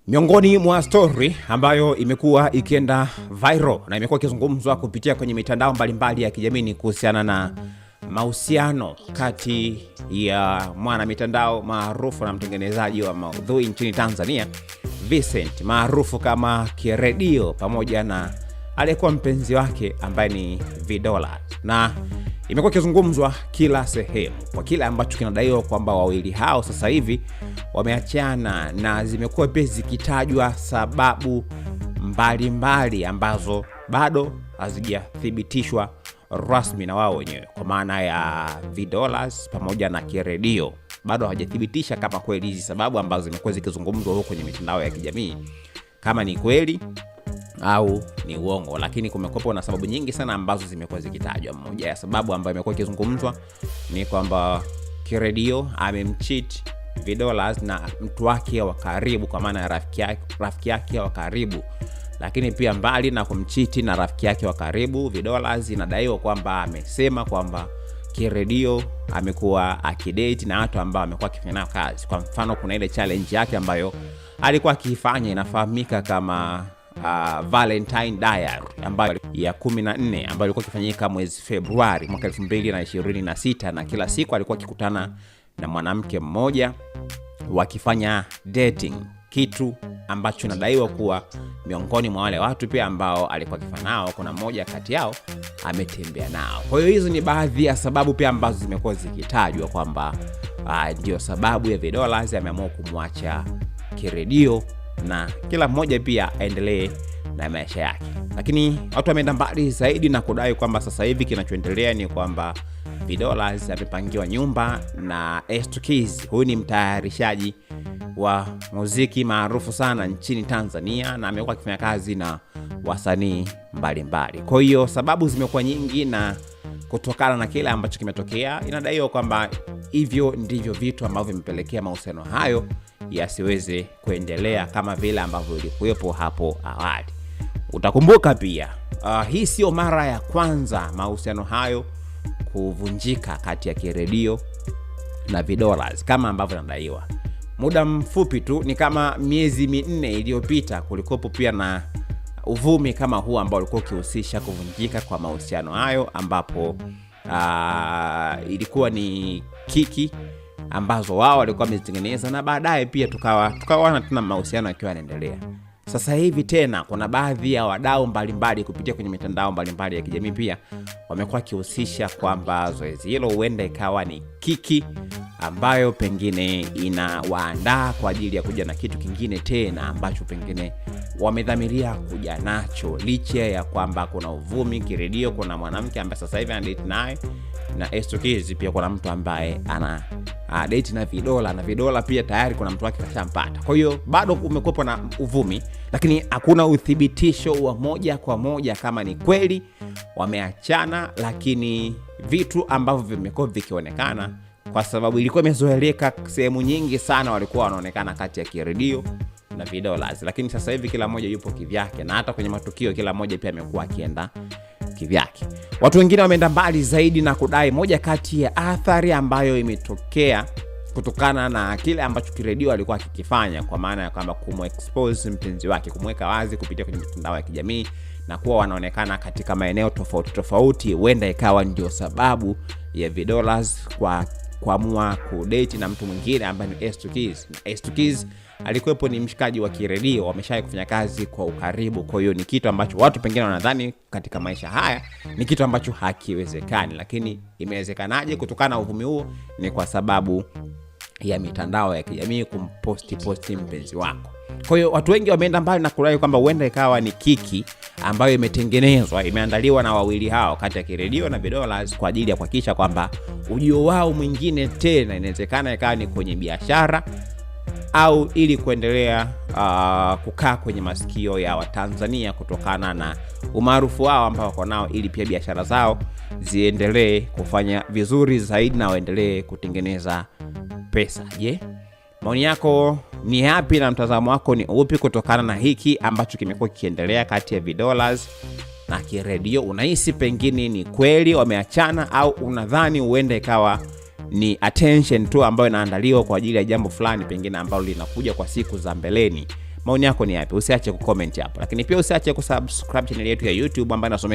Miongoni mwa story ambayo imekuwa ikienda viral na imekuwa ikizungumzwa kupitia kwenye mitandao mbalimbali ya kijamii kuhusiana na mahusiano kati ya mwana mitandao maarufu na mtengenezaji wa maudhui nchini Tanzania, Vincent maarufu kama Kiredio, pamoja na aliyekuwa mpenzi wake ambaye ni Vidola. Na imekuwa ikizungumzwa kila sehemu kwa kile ambacho kinadaiwa kwamba wawili hao sasa hivi wameachana, na zimekuwa pia zikitajwa sababu mbalimbali ambazo bado hazijathibitishwa rasmi na wao wenyewe, kwa maana ya Vidola pamoja na Kiredio bado hawajathibitisha kama kweli hizi sababu ambazo zimekuwa zikizungumzwa huko kwenye mitandao ya kijamii kama ni kweli au ni uongo. Lakini kumekuwa na sababu nyingi sana ambazo zimekuwa zikitajwa. Moja ya sababu ambayo imekuwa ikizungumzwa ni kwamba Kiredio amemcheat Vidola na mtu wake wa karibu, kwa maana ya rafiki yake wa karibu. Lakini pia mbali na kumcheat na rafiki yake wa karibu, Vidola inadaiwa kwamba amesema kwamba Kiredio amekuwa akidate na watu ambao amekuwa akifanya kazi. Kwa mfano, kuna ile challenge yake ambayo alikuwa akifanya inafahamika kama Valentine Diary, ambayo ya 14 ambayo ilikuwa ikifanyika mwezi Februari mwaka 2026, na kila siku alikuwa akikutana na mwanamke mmoja wakifanya dating, kitu ambacho nadaiwa kuwa miongoni mwa wale watu pia ambao alikuwa akifanya nao kuna mmoja kati yao ametembea nao. Kwa hiyo hizo ni baadhi ya sababu pia ambazo zimekuwa zikitajwa kwamba ndio sababu ya Vidola ameamua kumwacha Kiredio na kila mmoja pia aendelee na maisha yake. Lakini watu wameenda mbali zaidi na kudai kwamba sasa hivi kinachoendelea ni kwamba Vidola amepangiwa nyumba na S2Keys. Huyu ni mtayarishaji wa muziki maarufu sana nchini Tanzania na amekuwa akifanya kazi na wasanii mbalimbali. Kwa hiyo sababu zimekuwa nyingi, na kutokana na kile ambacho kimetokea inadaiwa kwamba hivyo ndivyo vitu ambavyo vimepelekea mahusiano hayo yasiweze kuendelea kama vile ambavyo ilikuwepo hapo awali. Utakumbuka pia hii sio mara ya kwanza mahusiano hayo kuvunjika kati ya Kiredio na Vidola kama ambavyo inadaiwa. Muda mfupi tu, ni kama miezi 4 iliyopita, kulikopo pia na uvumi kama huu ambao ulikuwa ukihusisha kuvunjika kwa mahusiano hayo, ambapo ilikuwa ni kiki ambazo wao walikuwa wamezitengeneza, na baadaye pia tukaona tuna mahusiano yakiwa yanaendelea. Sasa hivi tena kuna baadhi ya wadau mbalimbali kupitia kwenye mitandao mbalimbali ya kijamii pia wamekuwa kihusisha kwamba zoezi hilo huenda ikawa ni kiki ambayo pengine inawaandaa kwa ajili ya kuja na kitu kingine tena ambacho pengine wamedhamiria kuja nacho, licha ya kwamba kuna uvumi Kiredio kuna mwanamke ambaye sasa hivi ana date naye, na S2Keys pia kuna mtu ambaye ana date na Vidola, na Vidola pia tayari kuna mtu wake kashampata. Kwa hiyo bado kumekuwa na uvumi, lakini hakuna uthibitisho wa moja kwa moja kama ni kweli wameachana. Lakini vitu ambavyo vimekuwa vikionekana, kwa sababu ilikuwa imezoeleka sehemu nyingi sana walikuwa wanaonekana kati ya Kiredio na Vidola, lakini sasa hivi kila mmoja yupo kivyake, na hata kwenye matukio kila mmoja pia amekuwa akienda kivyake. Watu wengine wameenda mbali zaidi na kudai moja kati ya athari ambayo imetokea kutokana na kile ambacho Kiredio alikuwa akikifanya, kwa maana ya kwamba kumexpose mpenzi wake, kumweka wazi kupitia kwenye mitandao ya kijamii na kuwa wanaonekana katika maeneo tofauti tofauti, huenda ikawa ndio sababu ya Vidola kwa kuamua kudate na mtu mwingine ambaye ni S2Keys. S2Keys alikuwepo ni mshikaji wa Kiredio, wameshawahi kufanya kazi kwa ukaribu. Kwa hiyo ni kitu ambacho watu pengine wanadhani katika maisha haya ni kitu ambacho hakiwezekani, lakini imewezekanaje? Kutokana na uvumi huo ni kwa sababu ya mitandao ya kijamii kumposti mpenzi wako. Kwa hiyo watu wengi wameenda mbali na kudai kwamba huenda ikawa ni kiki ambayo imetengenezwa, imeandaliwa na wawili hao kati ya Kiredio na Vidola kwa ajili ya kuhakikisha kwamba ujio wao mwingine tena inawezekana ikawa ni kwenye biashara au ili kuendelea kukaa kwenye masikio ya Watanzania kutokana na umaarufu wao ambao wako nao, ili pia biashara zao ziendelee kufanya vizuri zaidi na waendelee kutengeneza pesa. Je, maoni yako ni yapi na mtazamo wako ni upi kutokana na hiki ambacho kimekuwa kiendelea kati ya Vidola na Kiredio? Unahisi pengine ni kweli wameachana, au unadhani huenda ikawa ni attention tu ambayo inaandaliwa kwa ajili ya jambo fulani pengine ambalo linakuja kwa siku za mbeleni? Maoni yako ni yapi? Usiache kucomment hapo. Lakini pia usiache kusubscribe channel yetu ya YouTube ambayo inasomeka